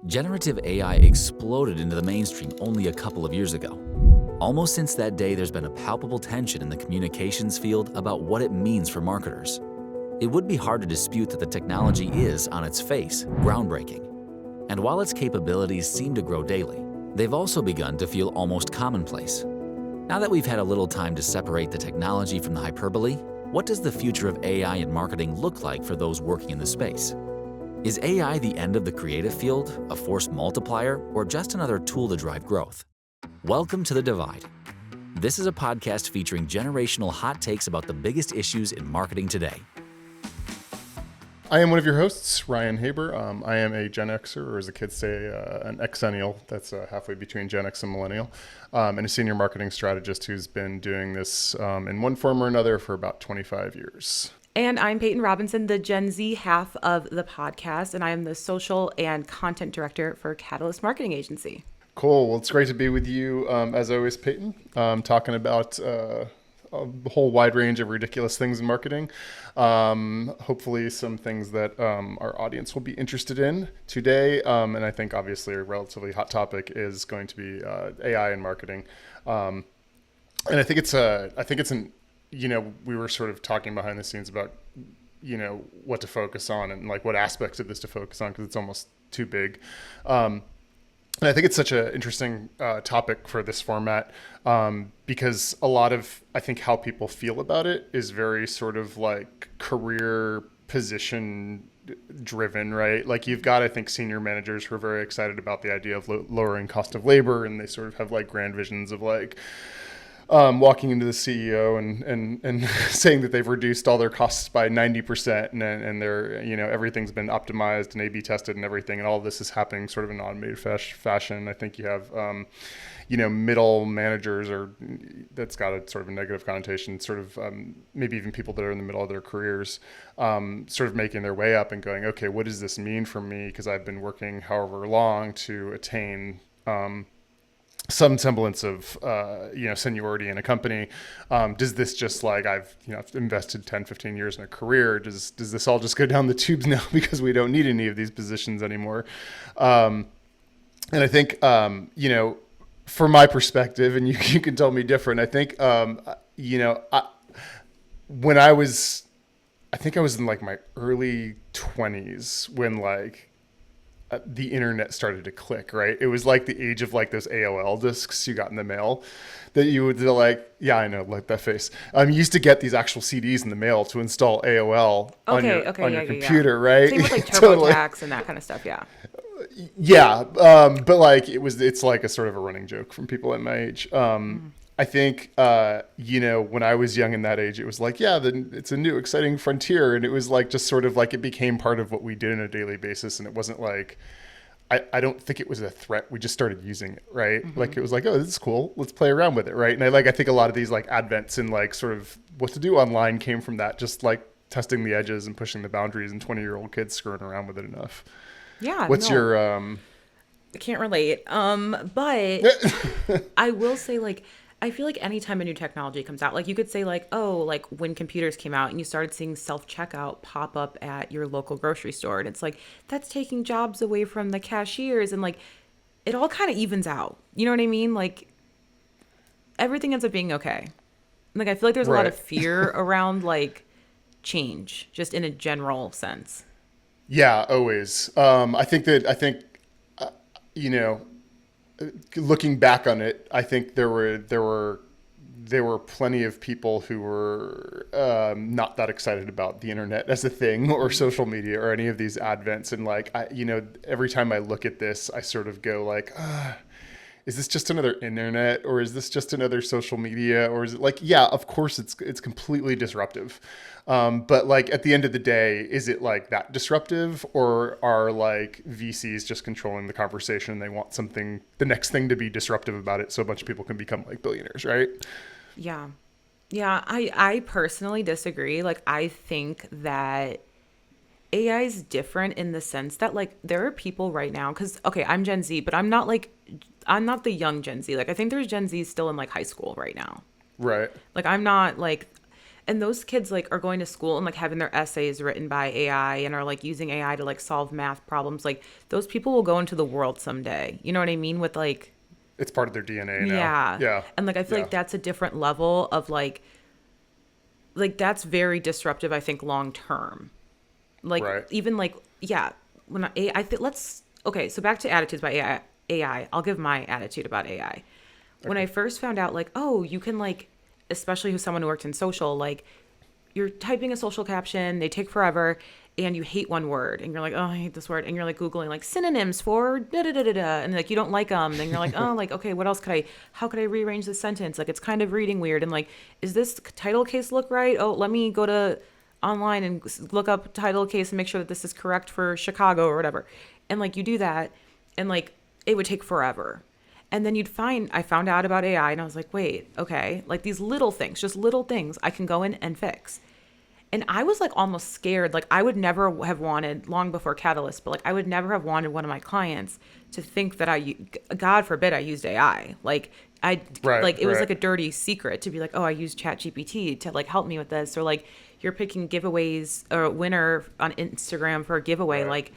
Generative AI exploded into the mainstream only a couple of years ago. Almost since that day, there's been a palpable tension in the communications field about what it means for marketers. It would be hard to dispute that the technology is, on its face, groundbreaking. And while its capabilities seem to grow daily, they've also begun to feel almost commonplace. Now that we've had a little time to separate the technology from the hyperbole, what does the future of AI in marketing look like for those working in the space? Is AI the end of the creative field, a force multiplier, or just another tool to drive growth? Welcome to The Divide. This is a podcast featuring generational hot takes about the biggest issues in marketing today. I am one of your hosts, Ryan Haber. I am a Gen Xer, or as the kids say, an Xennial. That's halfway between Gen X and Millennial, and a senior marketing strategist who's been doing this in one form or another for about 25 years. And I'm Peyton Robinson, the Gen Z half of the podcast, and I am the social and content director for Catalyst Marketing Agency. Cool. Well, it's great to be with you, as always, Peyton, talking about a whole wide range of ridiculous things in marketing. Hopefully some things that our audience will be interested in today. And I think obviously a relatively hot topic is going to be AI in marketing. And I think we were sort of talking behind the scenes about, what to focus on and like what aspects of this to focus on, because it's almost too big. And I think it's such an interesting topic for this format because a lot of, I think, how people feel about it is very sort of like career position driven, right? Like you've got, I think, senior managers who are very excited about the idea of lowering cost of labor, and they sort of have like grand visions of like walking into the CEO and saying that they've reduced all their costs by 90% and they're, everything's been optimized and A/B tested and everything. And all of this is happening sort of in an automated fashion. I think you have, middle managers, or that's got a sort of a negative connotation, sort of maybe even people that are in the middle of their careers, sort of making their way up and going, okay, what does this mean for me? Because I've been working however long to attain some semblance of, seniority in a company. Does this just like I've invested 10, 15 years in a career? Does this all just go down the tubes now because we don't need any of these positions anymore? And I think, from my perspective, and you can tell me different, I think, when I was in like my early 20s when like, the internet started to click, right? It was like the age of like those AOL discs you got in the mail that you would like, yeah, I know, like that face. You used to get these actual CDs in the mail to install AOL on your computer, right? Same with like TurboTax and that kind of stuff, yeah. Yeah, but like it's like a sort of a running joke from people at my age. I think, when I was young in that age, it was like, yeah, then it's a new exciting frontier. And it was like, just sort of like, it became part of what we did on a daily basis. And it wasn't like, I don't think it was a threat. We just started using it, right? Mm-hmm. Like, it was like, oh, this is cool. Let's play around with it, right? And I think a lot of these like advents and like sort of what to do online came from that, just like testing the edges and pushing the boundaries and 20-year-old kids screwing around with it enough. Yeah. What's your... I can't relate. But I will say like, I feel like anytime a new technology comes out, like you could say like, oh, like when computers came out and you started seeing self-checkout pop up at your local grocery store. And it's like, that's taking jobs away from the cashiers. And like, it all kind of evens out. You know what I mean? Like everything ends up being okay. Like, I feel like there's a lot of fear around like change, just in a general sense. Yeah, always. I think, looking back on it, I think there were plenty of people who were not that excited about the internet as a thing, or social media, or any of these advents. And like, every time I look at this, I sort of go like, is this just another internet, or is this just another social media, or is it like, yeah, of course it's completely disruptive. But like at the end of the day, is it like that disruptive, or are like VCs just controlling the conversation? They want the next thing to be disruptive about it, so a bunch of people can become like billionaires, right? Yeah. Yeah. I personally disagree. Like, I think that AI is different in the sense that like there are people right now, because, okay, I'm Gen Z, but I'm not the young Gen Z. Like, I think there's Gen Z still in like high school right now. Right. Like, I'm not like, And those kids like are going to school and like having their essays written by AI and are like using AI to like solve math problems. Like those people will go into the world someday. You know what I mean? With like, It's part of their DNA now. yeah. Yeah. And like I feel Yeah. like that's a different level of like that's very disruptive, I think, long term. Like Right. even like yeah, when I think let's okay, so back to attitudes by AI. I'll give my attitude about AI. When I first found out like, oh, you can like, especially who's someone who worked in social, like you're typing a social caption, they take forever, and you hate one word, and you're like, oh, I hate this word, and you're like googling like synonyms for da da da da da, and like you don't like them, then you're like, oh, like okay, what else could I? How could I rearrange this sentence? Like it's kind of reading weird, and like, is this title case look right? Oh, let me go to online and look up title case and make sure that this is correct for Chicago or whatever, and like you do that, and like it would take forever. And then I found out about AI and I was like, wait, okay, like these little things, just little things I can go in and fix. And I was like almost scared. Like I would never have wanted, long before Catalyst, but like I would never have wanted one of my clients to think that God forbid I used AI. Like like it was like a dirty secret to be like, oh, I used ChatGPT to like help me with this. Or like you're picking giveaways or a winner on Instagram for a giveaway. Right. Like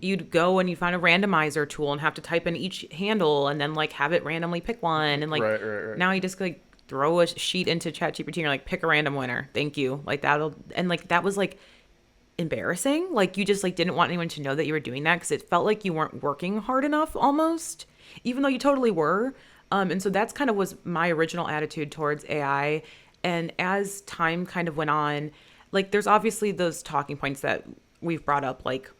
you'd go and you find a randomizer tool and have to type in each handle and then like have it randomly pick one. And like Right. now you just like throw a sheet into ChatGPT and you're like, pick a random winner. Thank you. Like that'll, and like that was like embarrassing. Like you just like didn't want anyone to know that you were doing that because it felt like you weren't working hard enough almost, even though you totally were. And so that's kind of was my original attitude towards AI. And as time kind of went on, like there's obviously those talking points that we've brought up, like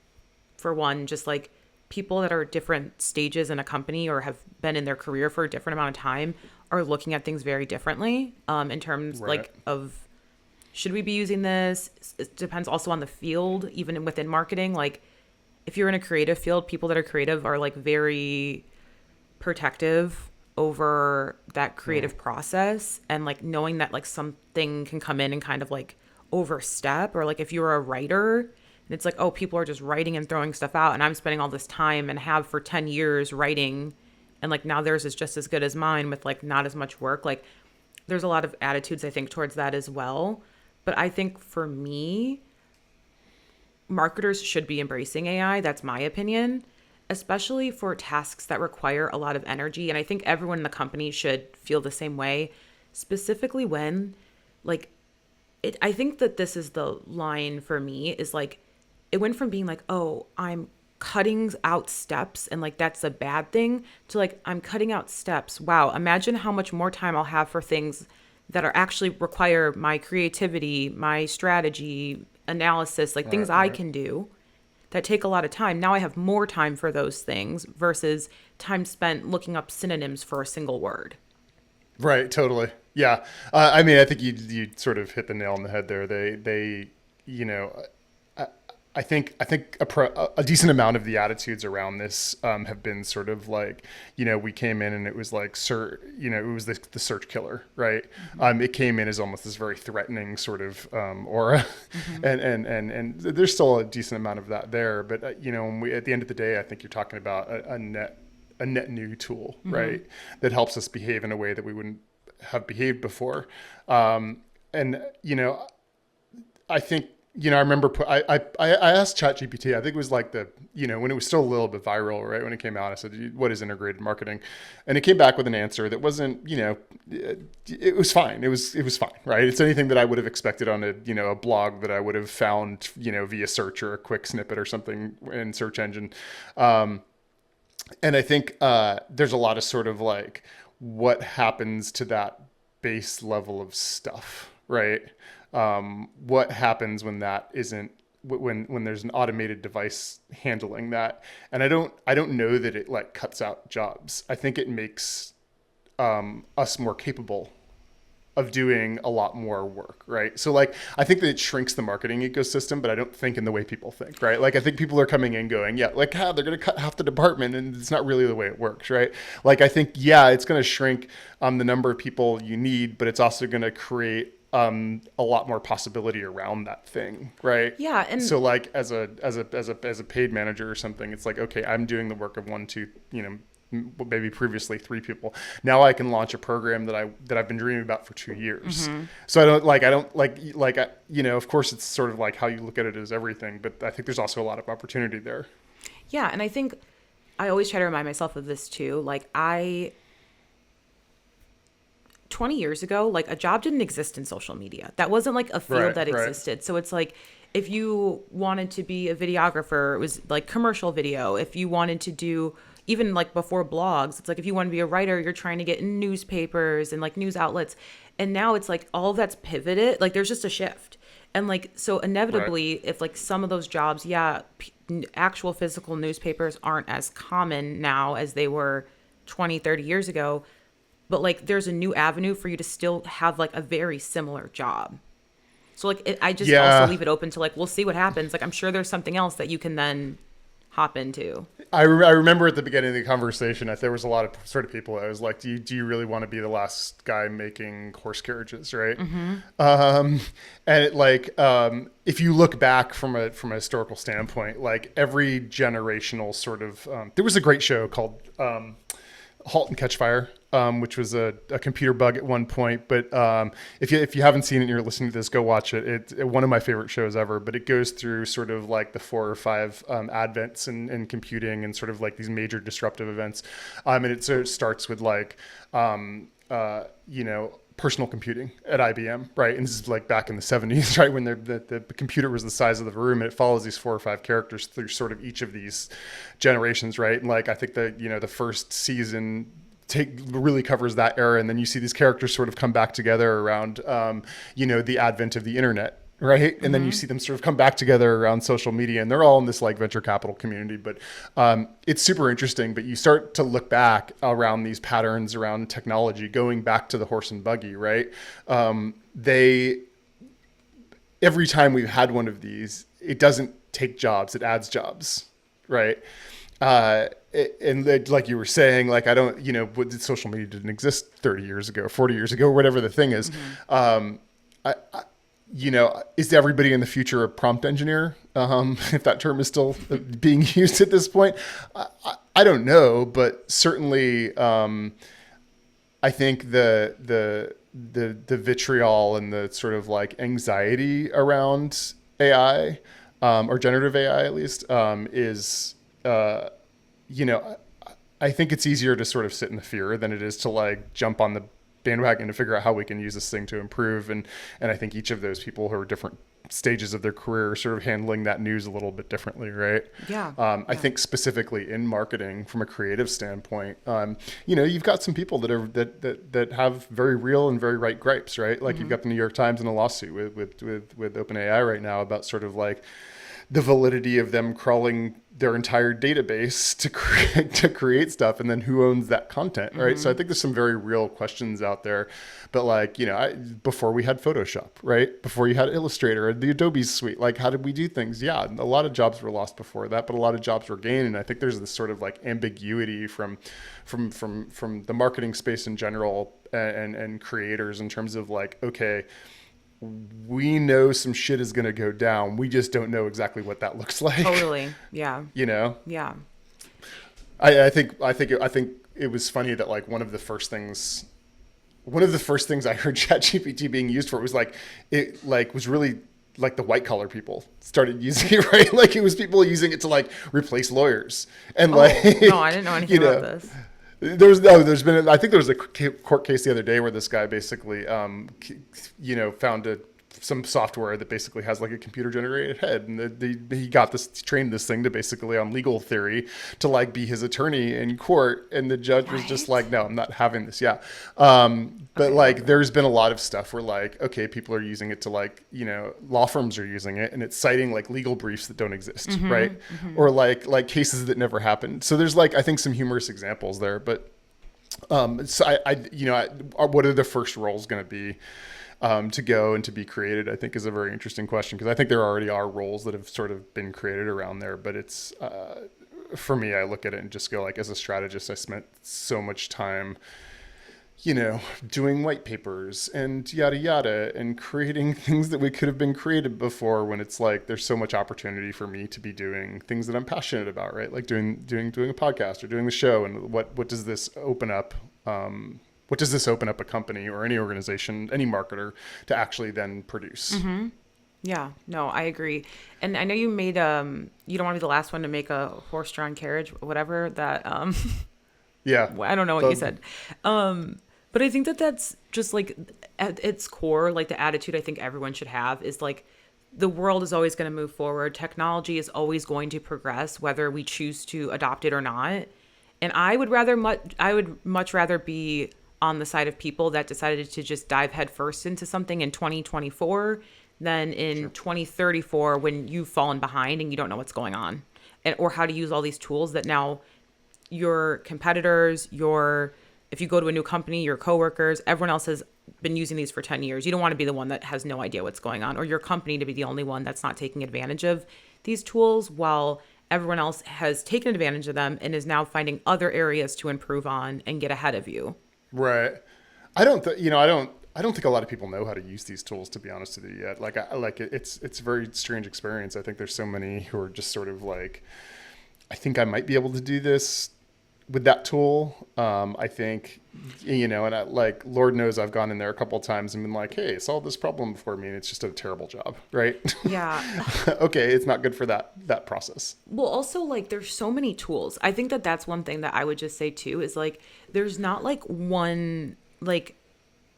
for one, just like people that are at different stages in a company or have been in their career for a different amount of time are looking at things very differently in terms like of should we be using this? It depends also on the field, even within marketing. Like if you're in a creative field, people that are creative are like very protective over that creative process and like knowing that like something can come in and kind of like overstep. Or like if you're a writer and it's like, oh, people are just writing and throwing stuff out and I'm spending all this time and have for 10 years writing and like now theirs is just as good as mine with like not as much work. Like there's a lot of attitudes I think towards that as well. But I think for me, marketers should be embracing AI. That's my opinion, especially for tasks that require a lot of energy. And I think everyone in the company should feel the same way, specifically when like I think that this is the line for me is like, it went from being like, oh, I'm cutting out steps and like that's a bad thing to like, I'm cutting out steps. Wow. Imagine how much more time I'll have for things that are actually require my creativity, my strategy, analysis, like things I can do that take a lot of time. Now I have more time for those things versus time spent looking up synonyms for a single word. Right. Totally. Yeah. I mean, I think you sort of hit the nail on the head there. They, you know, I think a decent amount of the attitudes around this have been sort of like, you know, we came in and it was like, it was the search killer, right? Mm-hmm. It came in as almost this very threatening sort of aura, mm-hmm. and there's still a decent amount of that there. But you know, when at the end of the day, I think you're talking about a net new tool, mm-hmm. right? That helps us behave in a way that we wouldn't have behaved before. And you know, I think. You know, I remember I asked ChatGPT, I think it was like when it was still a little bit viral, right? When it came out, I said, what is integrated marketing? And it came back with an answer that wasn't, it was fine. It was fine, right? It's anything that I would have expected on a blog that I would have found, via search or a quick snippet or something in search engine. And I think there's a lot of sort of like what happens to that base level of stuff, right? What happens when that isn't when there's an automated device handling that? And I don't know that it like cuts out jobs. I think it makes us more capable of doing a lot more work, right? So like I think that it shrinks the marketing ecosystem, but I don't think in the way people think, right? Like I think people are coming in going, yeah, like they're going to cut half the department, and it's not really the way it works, right? Like I think it's going to shrink the number of people you need, but it's also going to create a lot more possibility around that thing, right? Yeah, and so like as a paid manager or something, it's like, okay, I'm doing the work of 1, 2, maybe previously 3 people. Now I can launch a program that I've been dreaming about for 2 years. So I don't like, of course it's sort of like how you look at it as everything, but I think there's also a lot of opportunity there. Yeah. And I think I always try to remind myself of this too. Like 20 years ago, like a job didn't exist in social media. That wasn't like a field that existed. So it's like, if you wanted to be a videographer, it was like commercial video. If you wanted to do, even like before blogs, it's like if you want to be a writer, you're trying to get in newspapers and like news outlets. And now it's like all of that's pivoted. Like there's just a shift. And like, so inevitably, if like some of those jobs, actual physical newspapers aren't as common now as they were 20, 30 years ago. But like there's a new avenue for you to still have like a very similar job. So like I just also leave it open to like, we'll see what happens. Like I'm sure there's something else that you can then hop into. I remember at the beginning of the conversation that there was a lot of sort of people that was like, do you really want to be the last guy making horse carriages, right? And it like, if you look back from a historical standpoint, like every generational sort of, there was a great show called Halt and Catch Fire, which was a computer bug at one point. But if you haven't seen it and you're listening to this, go watch it. It's one of my favorite shows ever. But it goes through sort of like the 4 or 5 advents in computing and sort of like these major disruptive events. And it sort of starts with like, personal computing at IBM, right? And this is like back in the 70s, right? When the computer was the size of the room, and it follows these 4 or 5 characters through sort of each of these generations, right? And like, I think that, the first season really covers that era. And then you see these characters sort of come back together around, the advent of the internet, right? And then you see them sort of come back together around social media, and they're all in this like venture capital community. But it's super interesting. But you start to look back around these patterns around technology, going back to the horse and buggy, right? Every time we've had one of these, it doesn't take jobs, it adds jobs, right? And like you were saying, like, I don't, social media didn't exist 30 years ago, 40 years ago, whatever the thing is. Is everybody in the future a prompt engineer? If that term is still being used at this point, I don't know, but certainly, I think the vitriol and the sort of like anxiety around AI, or generative AI at least, is, I think it's easier to sort of sit in the fear than it is to like jump on the bandwagon to figure out how we can use this thing to improve. And I think each of those people who are different stages of their career are sort of handling that news a little bit differently, right? Yeah. I think specifically in marketing from a creative standpoint, you've got some people that have very real and very right gripes, right? Like you've got the New York Times in a lawsuit with OpenAI right now about sort of like the validity of them crawling their entire database to create stuff, and then who owns that content, right? So I think there's some very real questions out there. But like, before we had Photoshop, right? Before you had Illustrator or the Adobe suite, like how did we do things? Yeah, a lot of jobs were lost before that, but a lot of jobs were gained. And I think there's this sort of like ambiguity from the marketing space in general and creators in terms of like, okay, we know some shit is going to go down. We just don't know exactly what that looks like. Totally. Yeah. Yeah. I think it was funny that like one of the first things I heard ChatGPT being used for was like, it like was really like the white collar people started using it, right? Like it was people using it to like replace lawyers and no, I didn't know anything about this. I think there was a court case the other day where this guy basically, found some software that basically has like a computer generated head, and he trained this thing to basically on legal theory to like be his attorney in court, and the judge was just like, no, I'm not having this. Yeah. But like, there's been a lot of stuff where like, okay, people are using it to like, law firms are using it and it's citing like legal briefs that don't exist. Right. Or like cases that never happened. So there's like, I think some humorous examples there, but, so what are the first roles going to be, to go and to be created, I think is a very interesting question, because I think there already are roles that have sort of been created around there. But it's, for me, I look at it and just go like, as a strategist, I spent so much time, doing white papers and yada yada and creating things that we could have been created before, when it's like there's so much opportunity for me to be doing things that I'm passionate about, right? Like doing a podcast or doing the show. And what does this open up? What does this open up a company or any organization, any marketer to actually then produce? Mm-hmm. Yeah, no, I agree. And I know you made you don't want to be the last one to make a horse-drawn carriage, whatever that Yeah. I don't know what you said. But I think that that's just like at its core, like the attitude I think everyone should have is like the world is always going to move forward. Technology is always going to progress, whether we choose to adopt it or not. And I would much rather be on the side of people that decided to just dive headfirst into something in 2024 than in 2034 when you've fallen behind and you don't know what's going on and or how to use all these tools that now your competitors, if you go to a new company, your coworkers, everyone else has been using these for 10 years. You don't want to be the one that has no idea what's going on, or your company to be the only one that's not taking advantage of these tools while everyone else has taken advantage of them and is now finding other areas to improve on and get ahead of you. Right. I don't think a lot of people know how to use these tools, to be honest with you, yet. It's a very strange experience. I think there's so many who are just sort of like, I think I might be able to do this with that tool. I think, and Lord knows I've gone in there a couple of times and been like, hey, solve this problem for me. And it's just a terrible job. Right. Yeah. Okay. It's not good for that process. Well, also like there's so many tools. I think that that's one thing that I would just say too, is like, there's not like one like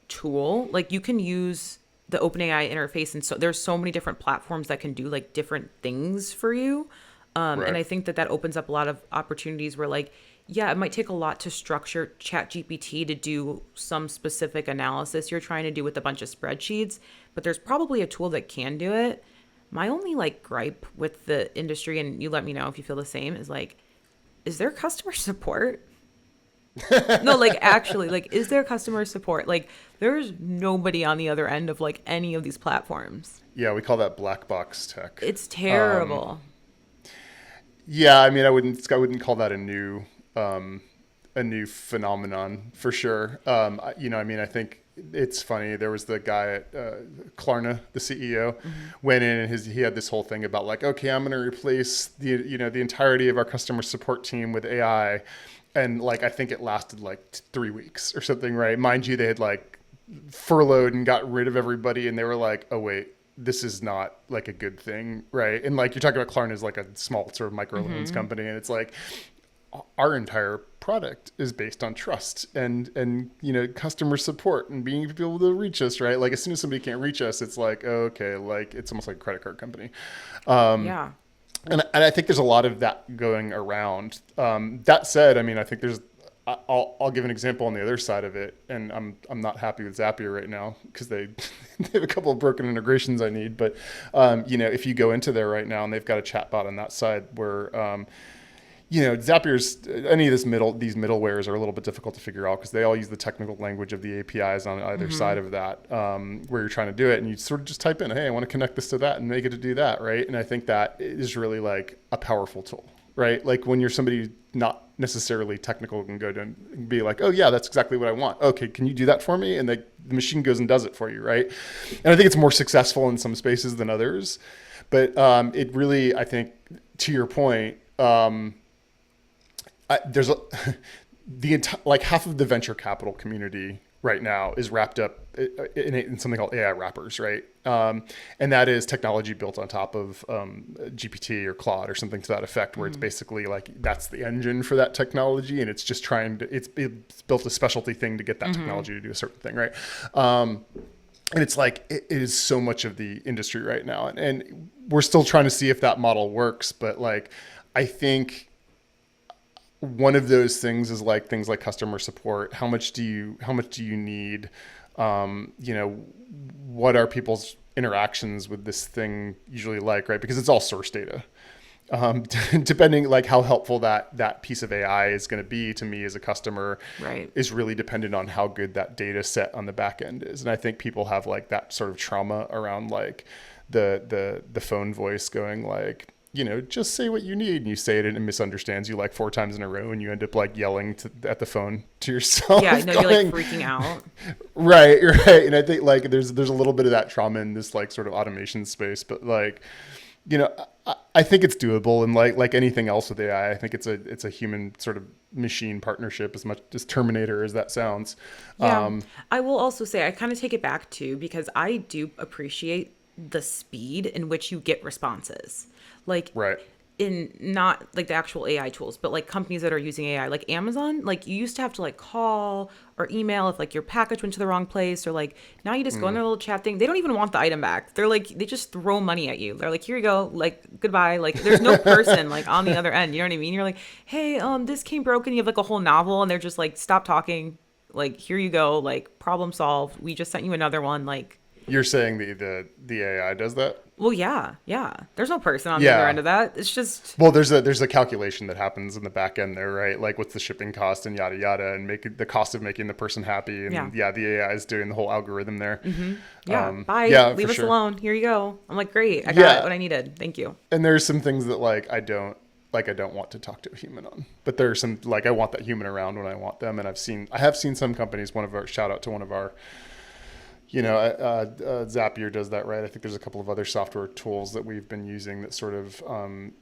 tool. Like you can use the OpenAI interface. And so there's so many different platforms that can do like different things for you. Right. And I think that opens up a lot of opportunities where like, yeah, it might take a lot to structure ChatGPT to do some specific analysis you're trying to do with a bunch of spreadsheets, but there's probably a tool that can do it. My only like gripe with the industry, and you let me know if you feel the same, is like, is there customer support? No, like actually, like, is there customer support? Like, there's nobody on the other end of like any of these platforms. Yeah, we call that black box tech. It's terrible. Yeah, I mean, I wouldn't call that a new phenomenon for sure. I think it's funny. There was the guy at Klarna, the CEO, went in and he had this whole thing about like, okay, I'm going to replace the entirety of our customer support team with AI. And like, I think it lasted like 3 weeks or something, right? Mind you, they had like furloughed and got rid of everybody. And they were like, oh, wait, this is not like a good thing, right? And like, you're talking about Klarna as like a small sort of microloans company. And it's like, our entire product is based on trust and customer support and being able to reach us, right? Like as soon as somebody can't reach us, it's like, oh, okay, like it's almost like a credit card company. Yeah. And I think there's a lot of that going around. That said, I mean, I think I'll give an example on the other side of it, and I'm not happy with Zapier right now because they have a couple of broken integrations I need. But if you go into there right now and they've got a chatbot on that side where Zapier's any of these middlewares are a little bit difficult to figure out because they all use the technical language of the APIs on either side of that, where you're trying to do it, and you sort of just type in, hey, I want to connect this to that and make it to do that, right? And I think that is really like a powerful tool, right? Like when you're somebody not necessarily technical can go to and be like, oh yeah, that's exactly what I want. Okay, can you do that for me? And the machine goes and does it for you, right? And I think it's more successful in some spaces than others, but it really, I think, to your point, there's like half of the venture capital community right now is wrapped up in something called AI wrappers, right? And that is technology built on top of GPT or Claude or something to that effect, where it's basically like that's the engine for that technology, and it's just it's built a specialty thing to get that technology to do a certain thing, right? And it's like it is so much of the industry right now, and we're still trying to see if that model works, but like I think one of those things is like things like customer support. How much do you need? What are people's interactions with this thing usually like, right? Because it's all source data. Depending like how helpful that piece of AI is going to be to me as a customer, right, is really dependent on how good that data set on the back end is. And I think people have like that sort of trauma around like the phone voice going like, just say what you need. And you say it and it misunderstands you like 4 times in a row, and you end up like yelling at the phone to yourself. Yeah, no, you're like freaking out. Right. And I think like there's a little bit of that trauma in this like sort of automation space, but like, I think it's doable, and like anything else with AI, I think it's a human sort of machine partnership, as much as Terminator as that sounds. Yeah. I will also say I kind of take it back too, because I do appreciate the speed in which you get responses. Like Right. in not like the actual AI tools, but like companies that are using AI, like Amazon, like you used to have to like call or email if like your package went to the wrong place, or like now you just go in their little chat thing. They don't even want the item back. They're like, they just throw money at you. They're like, here you go, like goodbye. Like there's no person like on the other end. You know what I mean? You're like, hey, this came broken. You have like a whole novel, and they're just like, stop talking. Like here you go. Like problem solved. We just sent you another one. Like You're saying the AI does that? well, yeah. There's no person on the other end of that. It's just Well, there's a calculation that happens in the back end there, right? Like what's the shipping cost and yada yada, and make the cost of making the person happy, and the AI is doing the whole algorithm there. bye. Yeah, Leave for us sure. alone. Here you go. I'm like, great. I got what I needed. Thank you. And there's some things that like I don't want to talk to a human on, but there's some like I want that human around when I want them, and I have seen some companies. Shout out to one of our. Zapier does that, right? I think there's a couple of other software tools that we've been using that sort of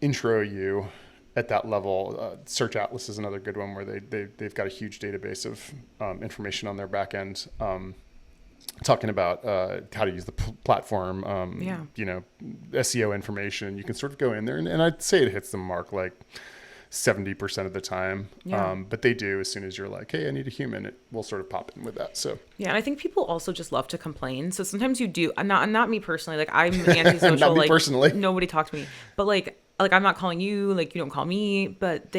intro you at that level. Search Atlas is another good one where they've got a huge database of information on their back end, talking about how to use the platform, SEO information. You can sort of go in there, and I'd say it hits the mark like 70% of the time. But they do, as soon as you're like, hey, I need a human, it will sort of pop in with that. So yeah, and I think people also just love to complain. So sometimes you do, not me personally, like I'm antisocial. Not me like personally. Nobody talk to me. But like I'm not calling you, like you don't call me, but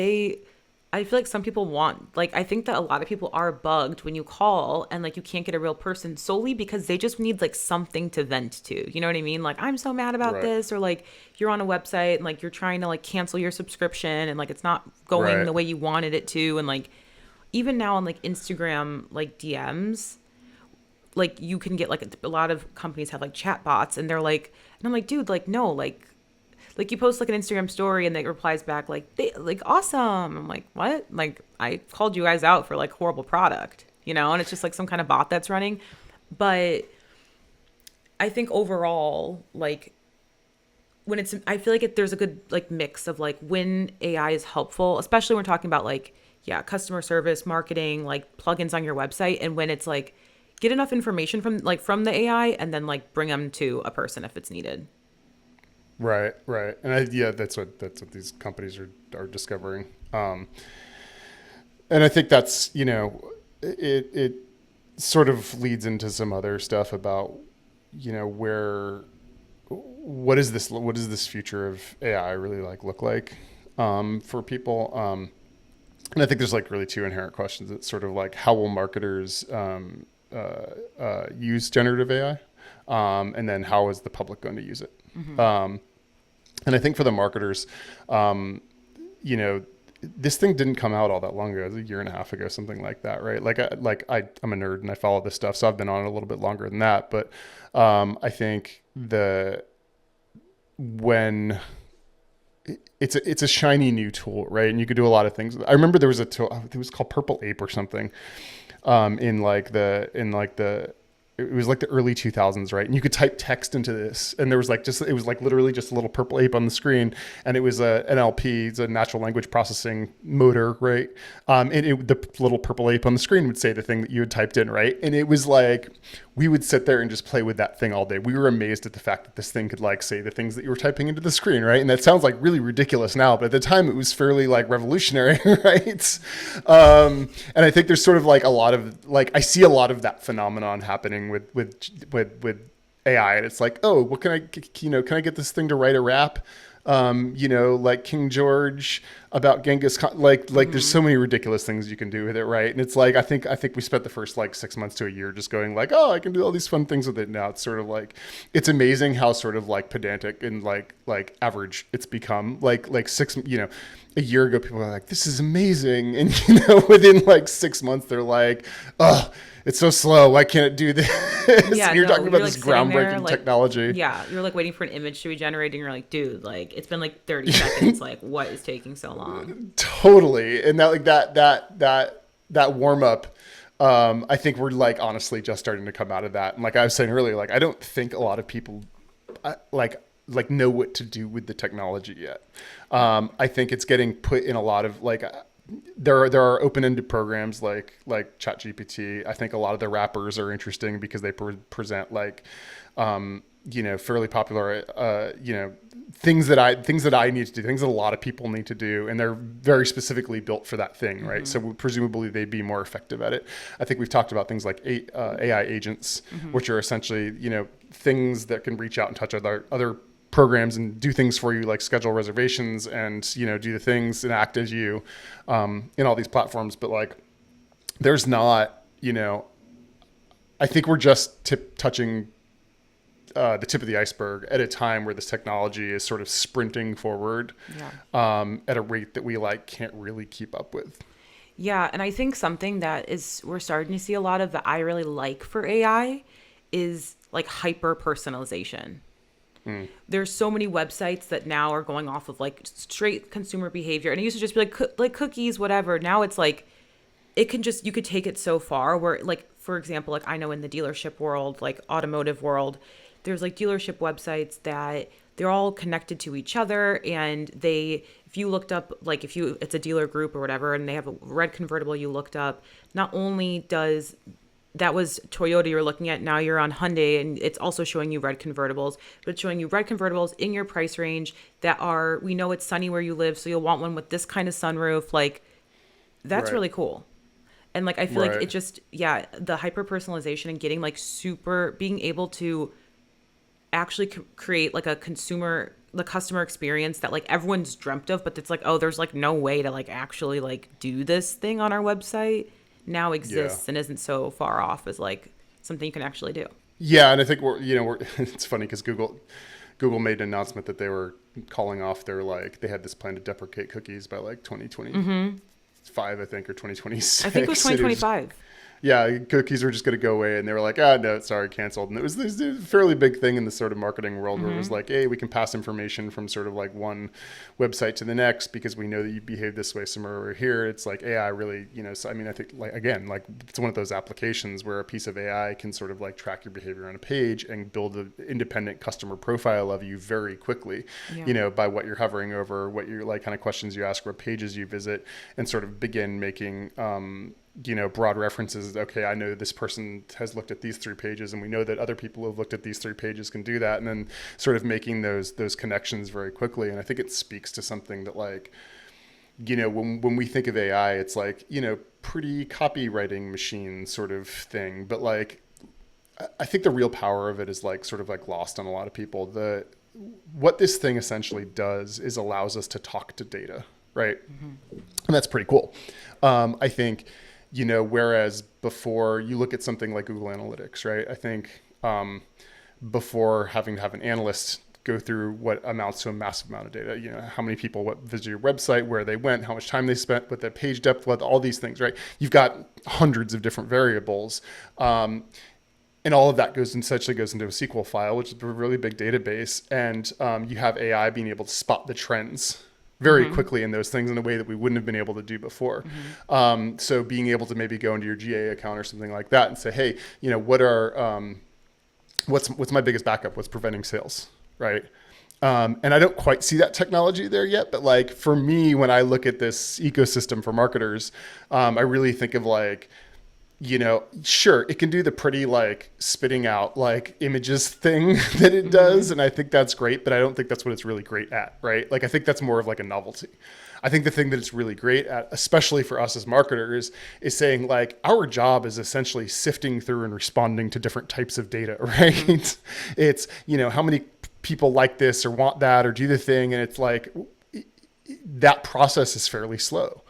I feel like some people want, like, I think that a lot of people are bugged when you call and like you can't get a real person solely because they just need like something to vent to. You know what I mean? Like, I'm so mad about this, or like you're on a website and like you're trying to like cancel your subscription and like it's not going the way you wanted it to. And like even now on like Instagram, like DMs, like you can get like a lot of companies have like chat bots, and they're like, and I'm like, dude, like, no, like you post like an Instagram story and they replies back like, they like, awesome. I'm like, what? Like I called you guys out for like horrible product, and it's just like some kind of bot that's running. But I think overall, like I feel like there's a good like mix of like when AI is helpful, especially when we're talking about like, customer service, marketing, like plugins on your website. And when it's like, get enough information from the AI and then like bring them to a person if it's needed. Right. And that's what these companies are discovering. And I think that's, it sort of leads into some other stuff about, what is this future of AI really look like, for people? And I think there's like really two inherent questions. It's sort of like, how will marketers, use generative AI? And then how is the public going to use it? And I think for the marketers, this thing didn't come out all that long ago. It was a year and a half ago, something like that, right? I'm a nerd and I follow this stuff, so I've been on it a little bit longer than that. But I think when it's a shiny new tool, right? And you could do a lot of things. I remember there was a tool, I think it was called Purple Ape or something, it was like the early 2000s, right? And you could type text into this, and there was it was literally just a little purple ape on the screen, and it was a NLP, it's a natural language processing motor, right? And the little purple ape on the screen would say the thing that you had typed in, right? And it was like, we would sit there and just play with that thing all day. We were amazed at the fact that this thing could say the things that you were typing into the screen, right? And that sounds like really ridiculous now, but at the time it was fairly revolutionary, right? And I think there's sort of a lot of I see a lot of that phenomenon happening with AI, and it's like, oh, what can I get this thing to write a rap? Like King George about Genghis Khan, there's so many ridiculous things you can do with it, right? And it's I think we spent the first 6 months to a year just going oh, I can do all these fun things with it. Now it's sort of it's amazing how sort of pedantic and average it's become. A year ago people were like, this is amazing, and within 6 months they're like, oh, it's so slow. Why can't it do this? Yeah, And you're no, talking about you're like this sitting there, groundbreaking like, technology. yeah, you're like waiting for an image to be generated, and you're like, dude, like it's been like 30 seconds. Like, what is taking so long? Totally. And that like that warm up, I think we're like honestly just starting to come out of that. And like I was saying earlier, like I don't think a lot of people like know what to do with the technology yet. I think it's getting put in a lot of like there are open-ended programs like ChatGPT. I think a lot of the wrappers are interesting because they present like fairly popular things that I need to do, things that a lot of people need to do, and they're very specifically built for that thing, right? So presumably they'd be more effective at it. I think we've talked about things like AI agents, which are essentially things that can reach out and touch other programs and do things for you, like schedule reservations and do the things and act as you in all these platforms. But like there's not I think we're just touching the tip of the iceberg at a time where this technology is sort of sprinting forward at a rate that we like can't really keep up with. Yeah, and I think something that we're starting to see a lot of that I really like for AI is like hyper personalization. There's so many websites that now are going off of like straight consumer behavior, and it used to just be like cookies, whatever. Now it's like you could take it so far where, like, for example, like I know in the dealership world, like automotive world, there's like dealership websites that they're all connected to each other, and if you looked up, like it's a dealer group or whatever, and they have a red convertible you looked up, not only does that was Toyota you're looking at, now you're on Hyundai, and it's also showing you red convertibles, but it's showing you red convertibles in your price range we know it's sunny where you live, so you'll want one with this kind of sunroof. Like, that's really cool. And like, I feel like it just, the hyper personalization and getting like being able to actually create like the customer experience that like everyone's dreamt of, but it's like, oh, there's like no way to like actually like do this thing on our website now exists and isn't so far off as like something you can actually do. Yeah, and I think we're it's funny because Google made an announcement that they were calling off they had this plan to deprecate cookies by like 2025, I think, or 2026. I think it was 2025. Yeah, cookies were just going to go away, and they were like, no, sorry, canceled. And it was this fairly big thing in the sort of marketing world where it was like, hey, we can pass information from sort of like one website to the next because we know that you behave this way somewhere over here. It's like AI really, so I mean, I think like, again, like it's one of those applications where a piece of AI can sort of like track your behavior on a page and build an independent customer profile of you very quickly, by what you're hovering over, what you're like kind of questions you ask, what pages you visit, and sort of begin making, broad references. Okay, I know this person has looked at these 3 pages, and we know that other people who have looked at these 3 pages can do that, and then sort of making those connections very quickly. And I think it speaks to something that like, when we think of AI, it's like, pretty copywriting machine sort of thing. But like, I think the real power of it is like sort of like lost on a lot of people. What this thing essentially does is allows us to talk to data, right? And that's pretty cool. I think, whereas before you look at something like Google Analytics, right? I think before having to have an analyst go through what amounts to a massive amount of data, how many people visited your website, where they went, how much time they spent, what their page depth was, all these things, right? You've got hundreds of different variables. And all of that essentially goes into a SQL file, which is a really big database. And you have AI being able to spot the trends very quickly in those things in a way that we wouldn't have been able to do before. So being able to maybe go into your GA account or something like that and say, hey, what's my biggest backup? What's preventing sales, right? And I don't quite see that technology there yet, but like for me, when I look at this ecosystem for marketers, I really think of like, sure, it can do the pretty like spitting out like images thing that it does. And I think that's great, but I don't think that's what it's really great at, right? Like, I think that's more of like a novelty. I think the thing that it's really great at, especially for us as marketers, is saying like our job is essentially sifting through and responding to different types of data, right? It's, how many people like this or want that or do the thing. And it's like, that process is fairly slow.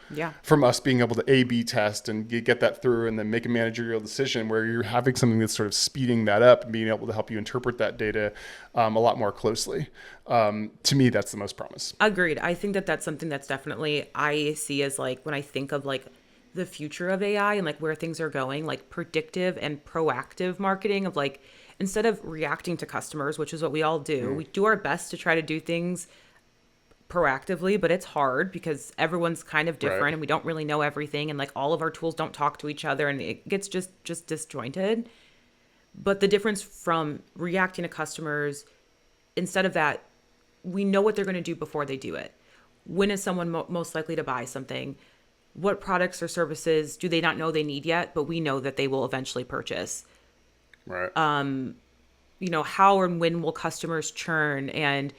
From us being able to A/B test and get that through and then make a managerial decision, where you're having something that's sort of speeding that up and being able to help you interpret that data a lot more closely. To me, that's the most promise. Agreed. I think that that's something that's definitely I see as like when I think of like the future of AI and like where things are going, like predictive and proactive marketing of like, instead of reacting to customers, which is what we all do, we do our best to try to do things proactively, but it's hard because everyone's kind of different Right. and we don't really know everything, and like all of our tools don't talk to each other and it gets just disjointed. But the difference from reacting to customers, instead of that, we know what they're going to do before they do it. When is someone most likely to buy something? What products or services do they not know they need yet, but we know that they will eventually purchase? Right. How and when will customers churn? And,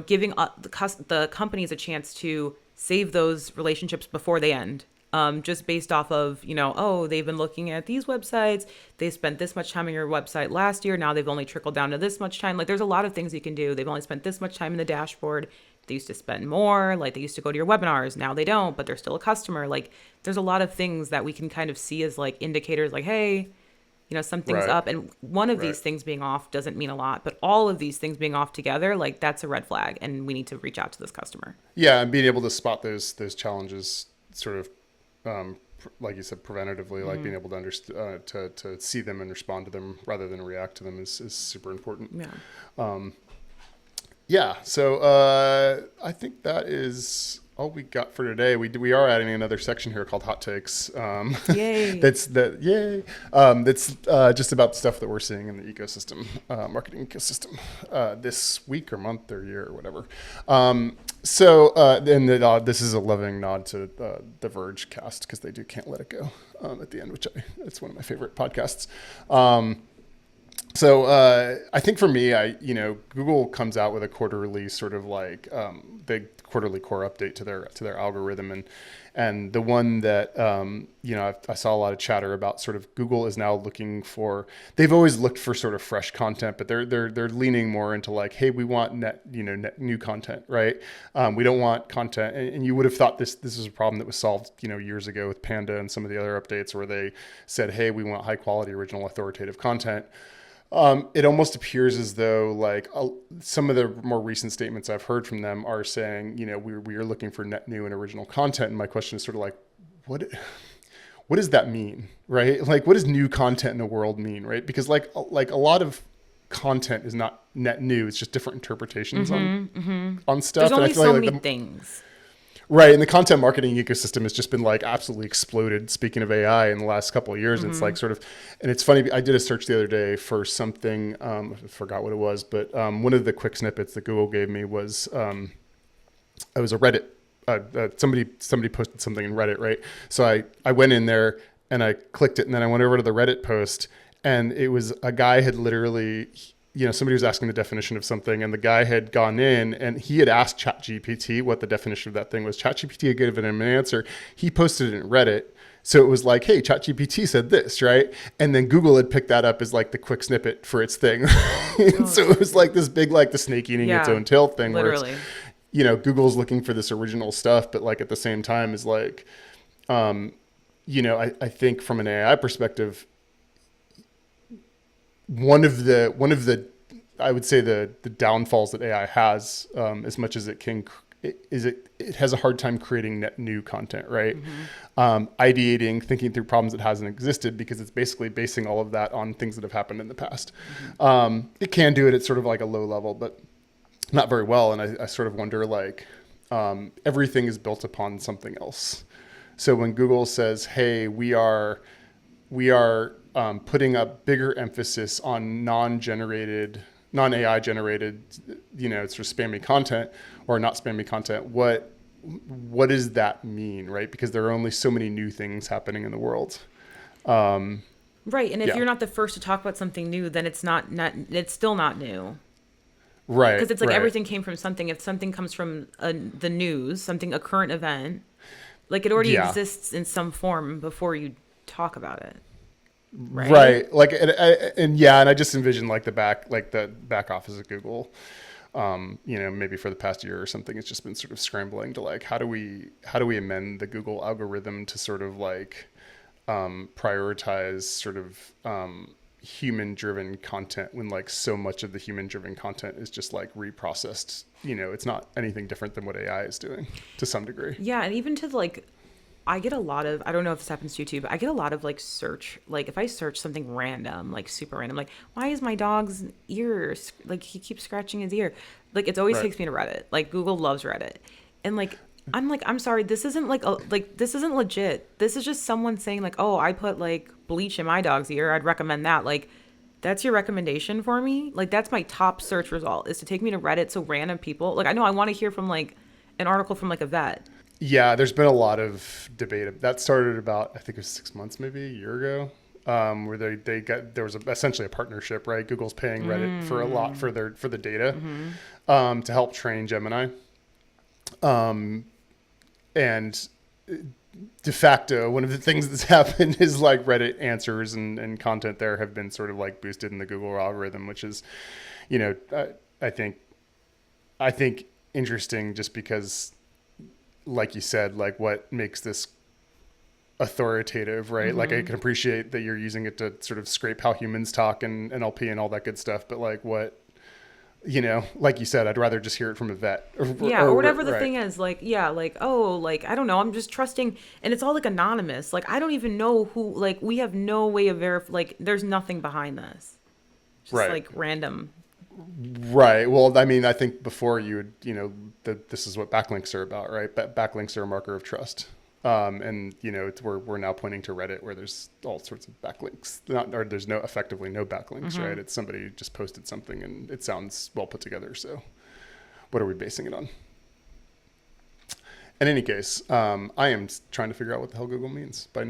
giving the companies a chance to save those relationships before they end. Just based off of, they've been looking at these websites. They spent this much time on your website last year. Now they've only trickled down to this much time. Like there's a lot of things you can do. They've only spent this much time in the dashboard. They used to spend more. Like they used to go to your webinars. Now they don't, but they're still a customer. Like there's a lot of things that we can kind of see as like indicators like, hey, something's Right. up. And one of Right. these things being off doesn't mean a lot, but all of these things being off together, like that's a red flag. And we need to reach out to this customer. Yeah, and being able to spot those challenges, sort of, like you said, preventatively, like being able to understand, to see them and respond to them rather than react to them is super important. Yeah. Yeah. So I think that is all we got for today. We are adding another section here called Hot Takes. Yay. That's just about the stuff that we're seeing in the ecosystem, marketing ecosystem, this week or month or year or whatever. This is a loving nod to the Verge cast because they do Can't Let It Go at the end, which it's one of my favorite podcasts. So I think for me, Google comes out with a quarterly sort of like big quarterly core update to their algorithm, and the one that I saw a lot of chatter about sort of Google is now looking for. They've always looked for sort of fresh content, but they're leaning more into like, hey, we want net new content, right? We don't want content, and you would have thought this is a problem that was solved years ago with Panda and some of the other updates where they said, hey, we want high quality original authoritative content. It almost appears as though like some of the more recent statements I've heard from them are saying, we are looking for net new and original content. And my question is sort of like, what does that mean? Right? Like, what does new content in the world mean? Right? Because like a lot of content is not net new. It's just different interpretations on stuff. There's only and I feel so like many things. Right. And the content marketing ecosystem has just been like absolutely exploded. Speaking of AI in the last couple of years, it's like sort of, and it's funny. I did a search the other day for something. I forgot what it was, but one of the quick snippets that Google gave me was, it was a Reddit. Somebody posted something in Reddit. Right. So I went in there and I clicked it, and then I went over to the Reddit post, and it was a guy had literally, somebody was asking the definition of something, and the guy had gone in and he had asked ChatGPT what the definition of that thing was. ChatGPT had given him an answer. He posted it in Reddit. So it was like, hey, ChatGPT said this, right? And then Google had picked that up as like the quick snippet for its thing. So it was like this big, like the snake eating its own tail thing. Literally. Where it's, Google's looking for this original stuff, but like at the same time is like, I think from an AI perspective, one of the I would say the downfalls that AI has, as much as it can, it has a hard time creating net new content, right? Ideating, thinking through problems that hasn't existed, because it's basically basing all of that on things that have happened in the past. It can do it at sort of like a low level, but not very well. And I sort of wonder, like, everything is built upon something else. So when Google says, hey, we are putting a bigger emphasis on non-AI generated, sort of spammy content or not spammy content, what does that mean, right? Because there are only so many new things happening in the world. Right. And if you're not the first to talk about something new, then it's it's still not new. Right. Because it's like right. everything came from something. If something comes from the news, a current event, like it already exists in some form before you talk about it. Right. Like, and I just envision like the back office of Google, maybe for the past year or something, it's just been sort of scrambling to like, how do we amend the Google algorithm to sort of like, prioritize sort of, human driven content when like so much of the human driven content is just like reprocessed. It's not anything different than what AI is doing to some degree. Yeah. And even to like, I get a lot of, I don't know if this happens to you too, but I get a lot of like search, like if I search something random, like super random, like why is my dog's ear, like he keeps scratching his ear? Like it always Right. takes me to Reddit. Like Google loves Reddit. And like, I'm sorry, this isn't this isn't legit. This is just someone saying like, oh, I put like bleach in my dog's ear. I'd recommend that. Like, that's your recommendation for me? Like that's my top search result is to take me to Reddit. So random people, like I know I want to hear from like an article from like a vet. Yeah, there's been a lot of debate. That started about, I think it was 6 months, maybe a year ago, where they got, there was essentially a partnership, right? Google's paying Reddit for a lot for the data to help train Gemini. And de facto, one of the things that's happened is like Reddit answers and content there have been sort of like boosted in the Google algorithm, which is, you know, I think interesting just because, like you said, like what makes this authoritative, right? Like I can appreciate that you're using it to sort of scrape how humans talk and NLP and all that good stuff, but like what, you know, like you said, I'd rather just hear it from a vet. Or whatever the right. thing is, like, yeah, like, oh, like, I don't know, I'm just trusting, and it's all like anonymous. Like, I don't even know who, like, we have no way of like, there's nothing behind this. Just Right. like random. Right. Well, I mean, I think before you would, you know, this is what backlinks are about, right? Backlinks are a marker of trust. And you know, we're now pointing to Reddit where there's all sorts of backlinks, or there's effectively no backlinks, right? It's somebody just posted something and it sounds well put together. So what are we basing it on? In any case, I am trying to figure out what the hell Google means by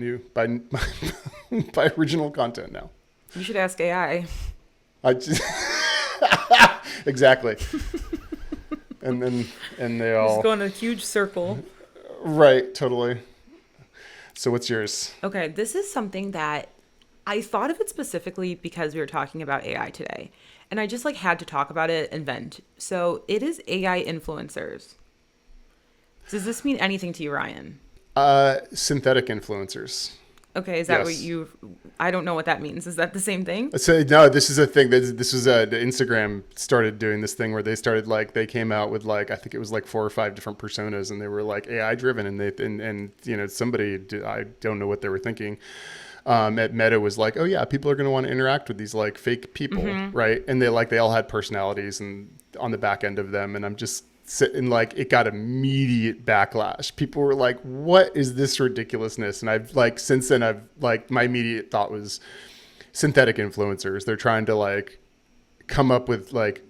by original content now. You should ask AI. I just exactly. And they all Just go in a huge circle. right, totally. So what's yours? Okay, this is something that I thought of it specifically because we were talking about AI today. And I just like had to talk about it and vent. So it is AI influencers. Does this mean anything to you, Ryan? Synthetic influencers. Okay, is that what Yes. I don't know what that means. Is that the same thing? So no, this is a thing. This was Instagram started doing this thing where they started like they came out with like I think it was like 4 or 5 different personas and they were like AI driven and and you know I don't know what they were thinking. At Meta was like, oh yeah, people are going to want to interact with these like fake people, right? And they all had personalities and on the back end of them, and I'm just sitting like it got immediate backlash. People were like, what is this ridiculousness? And I've like since then I've like my immediate thought was synthetic influencers. They're trying to like come up with like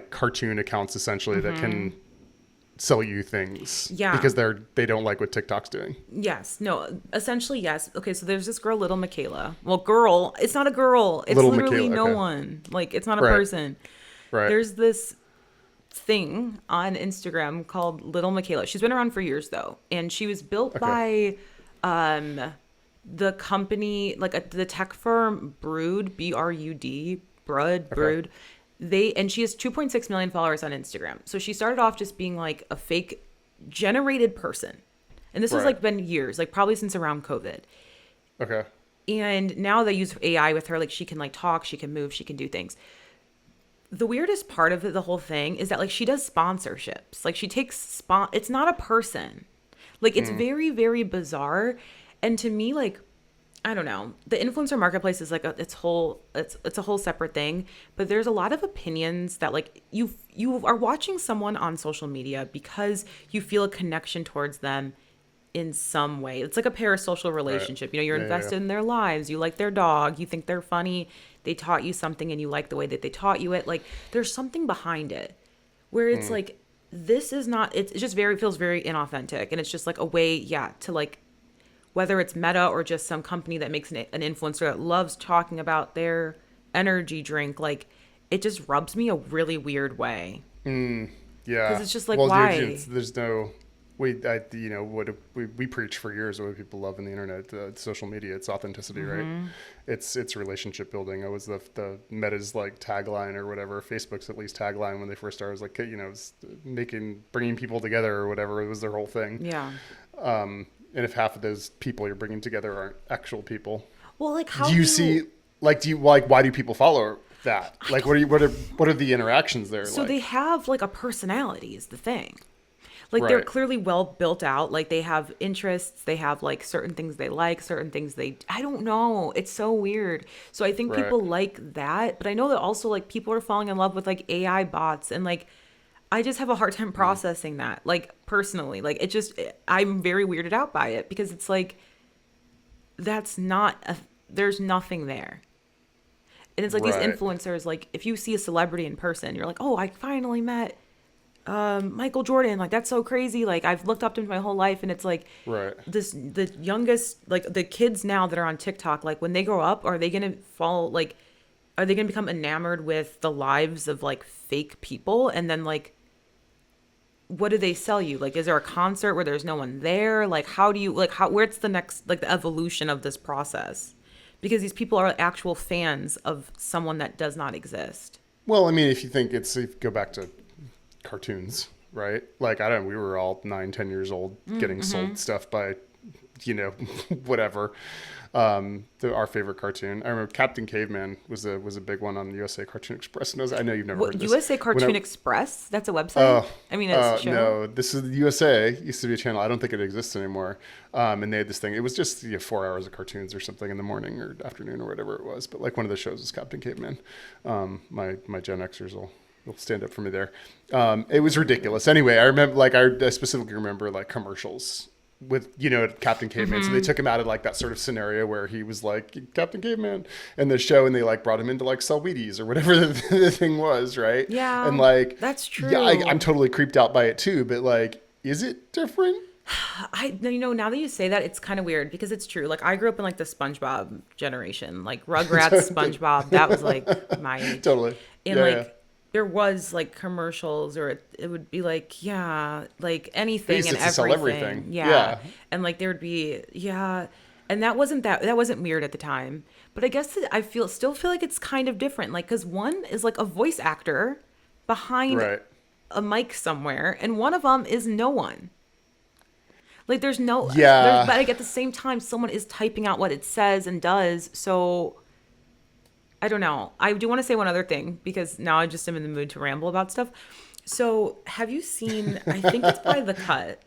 cartoon accounts essentially that can sell you things because they don't like what TikTok's doing. Yes. No, essentially, yes. Okay, so there's this girl, Little Michaela. Well, girl, it's not a girl. It's Little literally Michaela, no okay. one. Like, it's not a Right. person. Right. There's this thing on Instagram called Little Michaela. She's been around for years, though. And she was built by the company, like the tech firm Brood, B-R-U-D, Brood. And she has 2.6 million followers on Instagram. So she started off just being like a fake generated person. And this has Right. like been years, like probably since around COVID. Okay. And now they use AI with her. Like she can like talk, she can move, she can do things. The weirdest part of the whole thing is that like she does sponsorships. Like she takes it's not a person. Like it's very, very bizarre. And to me, like, I don't know. The influencer marketplace is like it's a whole separate thing, but there's a lot of opinions that like you are watching someone on social media because you feel a connection towards them in some way. It's like a parasocial relationship. You know, you're invested in their lives. You like their dog. You think they're funny. They taught you something and you like the way that they taught you it. Like there's something behind it where it's like, this is not, it just feels very inauthentic. And it's just like a way, to like, whether it's Meta or just some company that makes an influencer that loves talking about their energy drink, like it just rubs me a really weird way. Yeah. Because it's just like, well, why? There's no, we preach for years what people love in the internet, social media. It's authenticity, right? It's relationship building. It was the Meta's like tagline or whatever. Facebook's at least tagline when they first started was like, you know, bringing people together or whatever. It was their whole thing. Yeah. And if half of those people you're bringing together aren't actual people, Well, like how do you see? Like, why do people follow that? Like, what are the interactions there? So like? they have like a personality is the thing. Like they're Right. clearly well built out. Like they have interests, they have like certain things they like, certain things they I don't know. It's so weird. So I think Right. people like that, but I know that also like people are falling in love with like AI bots and like I just have a hard time Mm. processing that. Like personally, like it just I'm very weirded out by it because it's like that's not a there's nothing there. And it's like these Right. influencers like if you see a celebrity in person, you're like, "Oh, I finally met Michael Jordan, like that's so crazy. Like I've looked up to him my whole life, and it's like Right. the youngest, like the kids now that are on TikTok, like when they grow up, are they gonna fall like, are they gonna become enamored with the lives of like fake people, and then like, what do they sell you? Like, is there a concert where there's no one there? Like, how do you like how where's the next like the evolution of this process? Because these people are actual fans of someone that does not exist. Well, I mean, if you think if you go back to cartoons, right? Like, I don't, we were all 9, 10 years old getting sold stuff by, you know, whatever. Our favorite cartoon. I remember Captain Caveman was a big one on the USA Cartoon Express. And I know you've never heard What this. USA Cartoon Express? That's a website. I mean, it's a show. No, this is the USA. It used to be a channel. I don't think it exists anymore. And they had this thing. It was just 4 hours of cartoons or something in the morning or afternoon or whatever it was. But like one of the shows was Captain Caveman. My Gen Xers will stand up for me there. It was ridiculous. Anyway, I remember I specifically remember like commercials with Captain Caveman. So they took him out of like that sort of scenario where he was like Captain Caveman in the show, and they like brought him in to like sell Wheaties or whatever the thing was, right? Yeah, And like that's true. Yeah, I'm totally creeped out by it too. But like, is it different? Now that you say that, it's kind of weird because it's true. Like I grew up in like the SpongeBob generation, like Rugrats, SpongeBob. That was like my age. Totally. And Yeah, like yeah. there was like commercials, or it would be like like anything used and to sell everything. everything. Yeah. Yeah. And like there would be and that wasn't weird at the time. But I guess I still feel like it's kind of different. Like because one is like a voice actor behind Right. a mic somewhere, and one of them is no one. Like Yeah. but like at the same time, someone is typing out what it says and does. So I don't know. I do want to say one other thing because now I just am in the mood to ramble about stuff. So have you seen, I think it's by The Cut,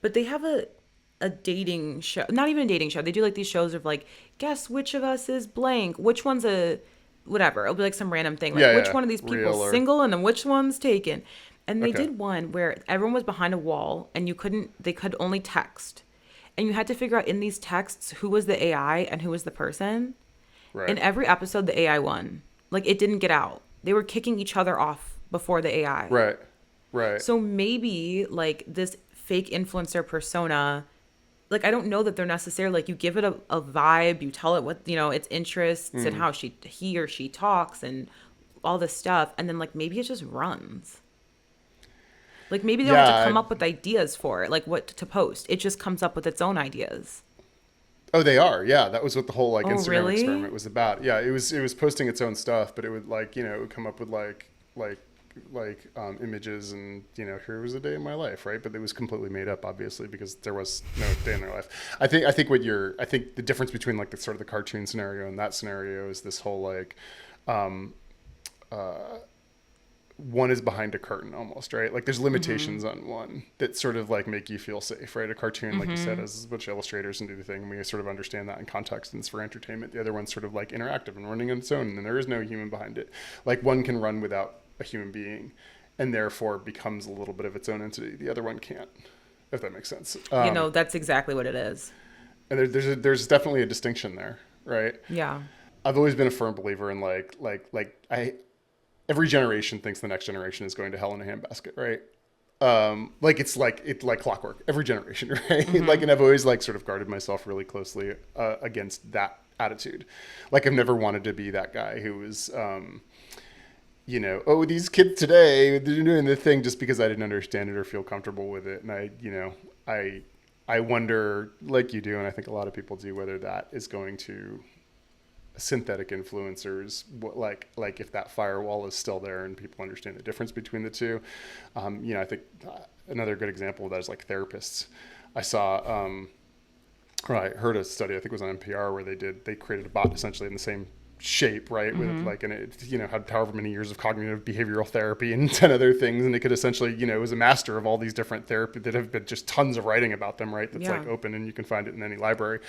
but they have a dating show, not even a dating show. They do like these shows of like, guess which of us is blank, which one's a whatever. It'll be like some random thing. Like Yeah, which yeah. one of these people Real is or- single and then which one's taken. And they Okay. did one where everyone was behind a wall and they could only text. And you had to figure out in these texts who was the AI and who was the person. Right. In every episode, the AI won. Like it didn't get out. They were kicking each other off before the AI. Right. Right. So maybe like this fake influencer persona, like I don't know that they're necessarily like you give it a vibe, you tell it what its interests and how he or she talks and all this stuff, and then like maybe it just runs. Like maybe they don't have to come up with ideas for it, like what to post. It just comes up with its own ideas. Oh, they are. Yeah, that was what the whole like Instagram really? experiment was about. Yeah, it was posting its own stuff, but it would like it would come up with like images and here was a day in my life, right? But it was completely made up, obviously, because there was no day in their life. I think the difference between like the sort of the cartoon scenario and that scenario is this whole like one is behind a curtain almost, right? Like there's limitations on one that sort of like make you feel safe, right? A cartoon, like you said, has a bunch of illustrators and do the thing, and we sort of understand that in context and it's for entertainment. The other one's sort of like interactive and running on its own, and there is no human behind it. Like one can run without a human being and therefore becomes a little bit of its own entity. The other one can't, if that makes sense. That's exactly what it is. And there's definitely a distinction there, right? Yeah. I've always been a firm believer in every generation thinks the next generation is going to hell in a handbasket, right? It's like clockwork. Every generation, right? And I've always like sort of guarded myself really closely against that attitude. Like I've never wanted to be that guy who was, these kids today, they're doing the thing just because I didn't understand it or feel comfortable with it. And I wonder, like you do, and I think a lot of people do, whether that is going to synthetic influencers, like if that firewall is still there and people understand the difference between the two. I think another good example of that is like therapists. I heard a study, I think it was on NPR, where they created a bot essentially in the same shape, right? With like, and it, had however many years of cognitive behavioral therapy and 10 other things. And it could essentially, it was a master of all these different therapy that have been just tons of writing about them, right? That's like open and you can find it in any library.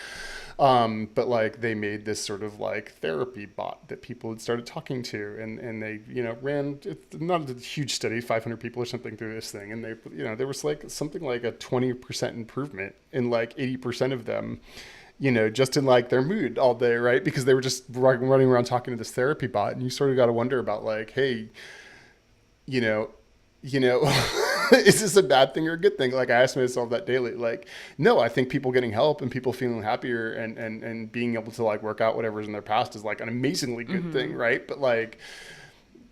But like they made this sort of like therapy bot that people had started talking to, and they, ran, it's not a huge study, 500 people or something through this thing. And they, there was like something like a 20% improvement in like 80% of them, just in like their mood all day, right? Because they were just running around talking to this therapy bot, and you sort of got to wonder about like, hey, is this a bad thing or a good thing? Like I ask myself that daily. Like, no, I think people getting help and people feeling happier and being able to like work out whatever's in their past is like an amazingly good thing, right? But like,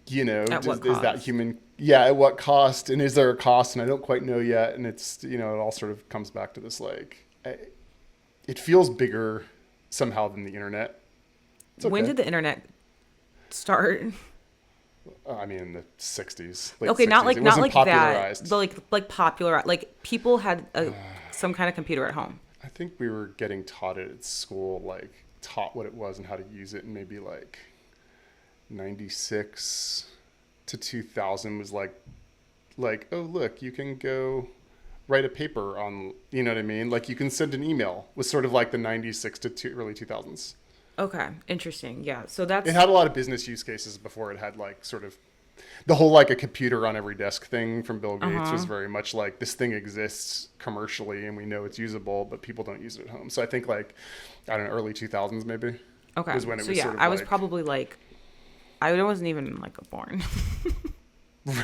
is that human? Yeah, at what cost? And is there a cost? And I don't quite know yet. And it's, it all sort of comes back to this like, it feels bigger somehow than the internet. It's okay. When did the internet start? I mean, in the 60s. Okay, 60s. not like popularized. that, but like popular. Like people had some kind of computer at home. I think we were getting taught it at school, like taught what it was and how to use it, and maybe like 96 to 2000 was like, oh look, you can go write a paper on, you know what I mean? Like you can send an email, was sort of like the 96 to early 2000s. Okay, interesting. Yeah, so that's... It had a lot of business use cases before it had like sort of the whole like a computer on every desk thing from Bill Gates was very much like this thing exists commercially and we know it's usable, but people don't use it at home. So I think like, I don't know, early 2000s maybe. Okay, was when it so was yeah, sort of I was like, probably like, I wasn't even like born.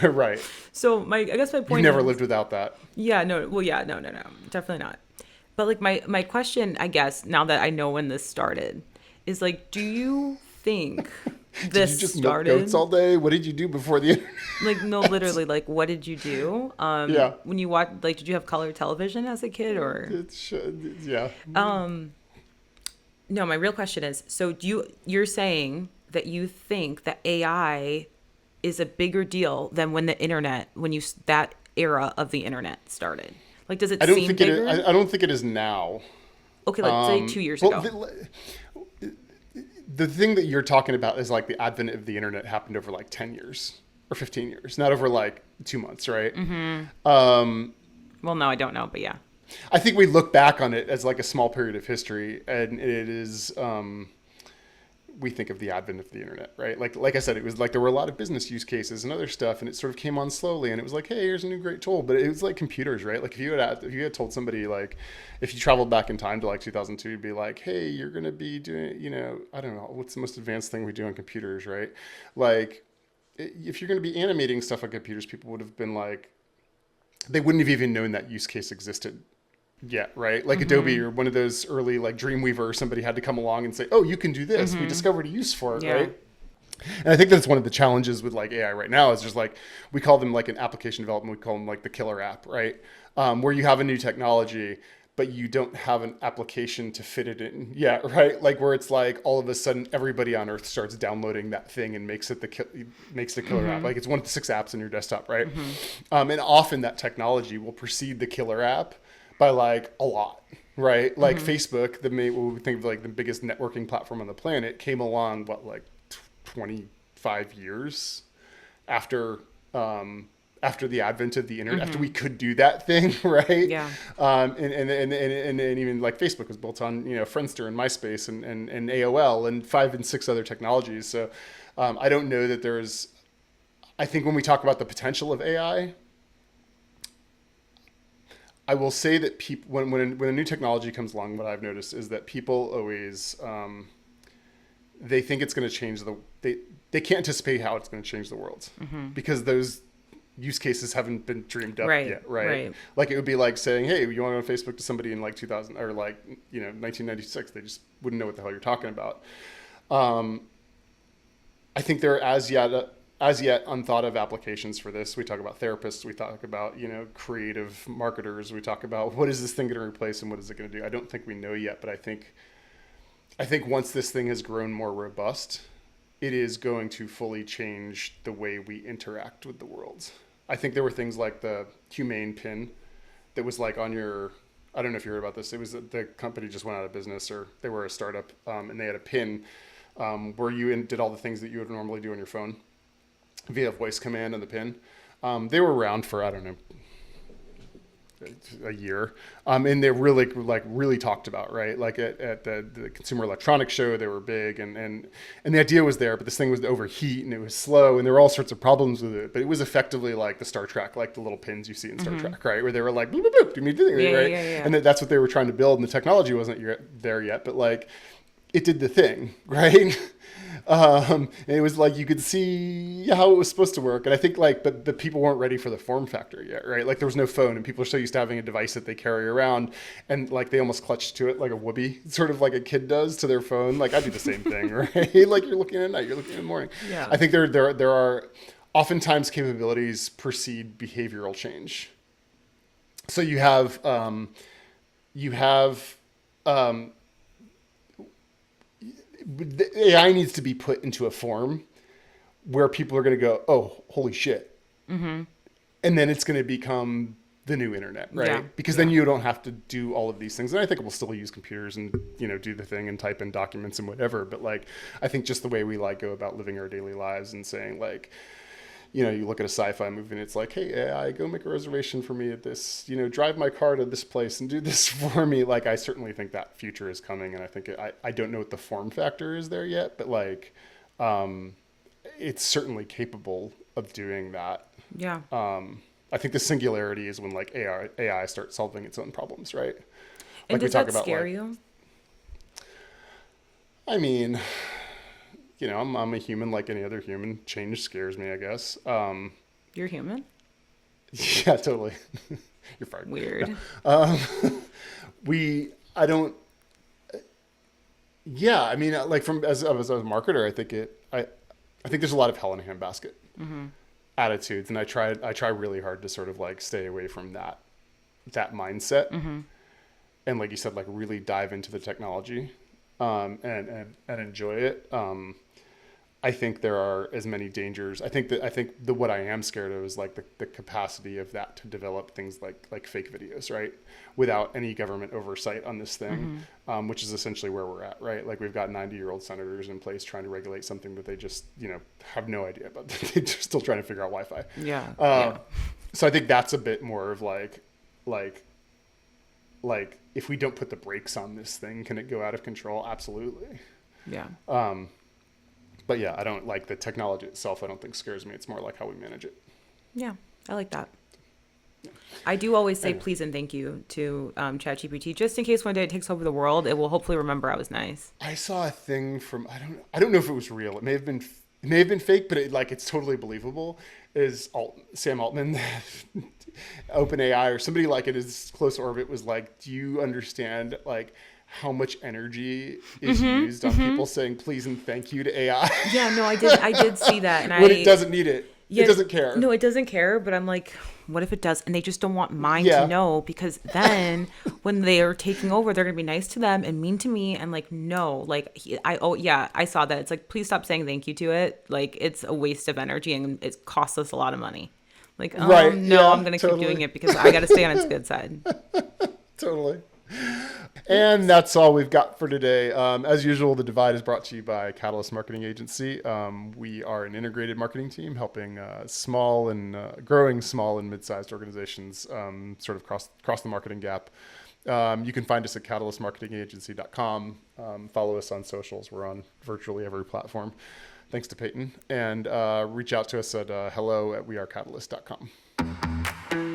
Right. So I guess my point You never lived without that. Yeah, no, well, yeah, no, definitely not. But like my question, I guess, now that I know when this started, is like, do you think this Did you just started? milk goats all day? What did you do before the internet? Like, no, literally, like, what did you do? Yeah. When you watch, like, did you have color television as a kid, or? Yeah. No, my real question is, so you're saying that you think that AI is a bigger deal than when the internet, that era of the internet started? Like, does it seem bigger? I don't think it is now. Okay, like say 2 years ago. The thing that you're talking about is like the advent of the internet happened over like 10 years or 15 years, not over like 2 months, right? Well, no, I don't know, but yeah. I think we look back on it as like a small period of history, and it is, we think of the advent of the internet, right? Like I said, it was like there were a lot of business use cases and other stuff, and it sort of came on slowly, and it was like, hey, here's a new great tool. But it was like computers, right? Like if you had told somebody, like if you traveled back in time to like 2002, you'd be like, hey, you're gonna be doing, I don't know, what's the most advanced thing we do on computers, right? Like if you're gonna be animating stuff on computers, people would have been like, they wouldn't have even known that use case existed. Yeah, right. Like Adobe or one of those early like Dreamweaver or somebody had to come along and say, oh, you can do this. We discovered a use for it, right? And I think that's one of the challenges with like AI right now is just like, we call them like an application development. We call them like the killer app, right? Where you have a new technology, but you don't have an application to fit it in. Yeah, right. Like where it's like all of a sudden everybody on Earth starts downloading that thing and makes it the killer app. Like it's one of the 6 apps in your desktop, right? And often that technology will precede the killer app by like a lot, right? Like Facebook, what we think of like the biggest networking platform on the planet, came along, what, like 25 years after the advent of the internet, after we could do that thing, right? Yeah. And even like Facebook was built on, Friendster and MySpace and AOL and 5 and 6 other technologies. So I don't know that I think when we talk about the potential of AI, I will say that people, when a new technology comes along, what I've noticed is that people always, they think it's going to change they can't anticipate how it's going to change the world because those use cases haven't been dreamed up yet, right? Like it would be like saying, hey, you want to go on Facebook to somebody in like 2000 or like, 1996, they just wouldn't know what the hell you're talking about. I think there are as yet unthought of applications for this. We talk about therapists. We talk about, creative marketers. We talk about what is this thing going to replace and what is it going to do? I don't think we know yet, but I think once this thing has grown more robust, it is going to fully change the way we interact with the world. I think there were things like the Humane pin that was like on your, I don't know if you heard about this. It was the company just went out of business, or they were a startup, and they had a pin where you did all the things that you would normally do on your phone via voice command and the pin. They were around for, I don't know, a year. And they're really talked about, right? Like at the Consumer Electronics Show, they were big, and the idea was there, but this thing was overheat and it was slow and there were all sorts of problems with it. But it was effectively like the Star Trek, like the little pins you see in Star Trek, right? Where they were like, boop, boop, boop, do me do thing, right? Yeah. And that's what they were trying to build, and the technology wasn't there yet, but like it did the thing, right? And it was like you could see how it was supposed to work, and I think like, but the people weren't ready for the form factor yet, right? Like there was no phone, and people are so used to having a device that they carry around, and like they almost clutched to it like a whoopee, sort of like a kid does to their phone. Like I do the same thing, right? Like you're looking at night, you're looking in the morning. Yeah. I think there are oftentimes capabilities precede behavioral change. So you have the AI needs to be put into a form where people are going to go, oh, holy shit. Mm-hmm. And then it's going to become the new internet, right? Yeah. Because then you don't have to do all of these things. And I think we'll still use computers and, do the thing and type in documents and whatever. But like, I think just the way we like go about living our daily lives and saying like, you look at a sci-fi movie and it's like, hey, AI, go make a reservation for me at this, drive my car to this place and do this for me. Like, I certainly think that future is coming. And I think I don't know what the form factor is there yet, but like, it's certainly capable of doing that. Yeah. I think the singularity is when like AI starts solving its own problems, right? And Like does that scare you? I mean, I'm a human like any other human. Change scares me, I guess. You're human? Yeah, totally. You're fired. Weird. No. Yeah, I mean, like as a marketer, I think there's a lot of hell in a handbasket attitudes. And I try really hard to sort of like stay away from that mindset. Mm-hmm. And like you said, like really dive into the technology, and enjoy it. I think there are as many dangers. I think what I am scared of is like the capacity of that to develop things like fake videos, right? Without any government oversight on this thing, which is essentially where we're at, right? Like we've got 90-year-old senators in place trying to regulate something that they just, have no idea about. They're still trying to figure out Wi-Fi. Yeah. So I think that's a bit more of like if we don't put the brakes on this thing, can it go out of control? Absolutely. Yeah. But yeah, I don't like the technology itself. I don't think scares me. It's more like how we manage it. Yeah, I like that. I do always say please and thank you to ChatGPT, just in case one day it takes over the world. It will hopefully remember I was nice. I saw a thing from I don't know if it was real. It may have been fake, but it's totally believable. Is Sam Altman, OpenAI, or somebody like in his close orbit was like, do you understand like how much energy is used on people saying please and thank you to AI? Yeah, no, I did see that. And when it doesn't need it. Yeah, it doesn't care. No, it doesn't care. But I'm like, what if it does? And they just don't want mine to know, because then when they are taking over, they're going to be nice to them and mean to me. And like, no, like I saw that. It's like, please stop saying thank you to it. Like it's a waste of energy and it costs us a lot of money. Like, I'm going to keep doing it because I got to stay on its good side. Totally. And that's all we've got for today. As usual, The Divide is brought to you by Catalyst Marketing Agency. We are an integrated marketing team helping growing small and mid-sized organizations sort of cross the marketing gap. You can find us at catalystmarketingagency.com. Follow us on socials. We're on virtually every platform. Thanks to Peyton. And reach out to us at hello@wearecatalyst.com.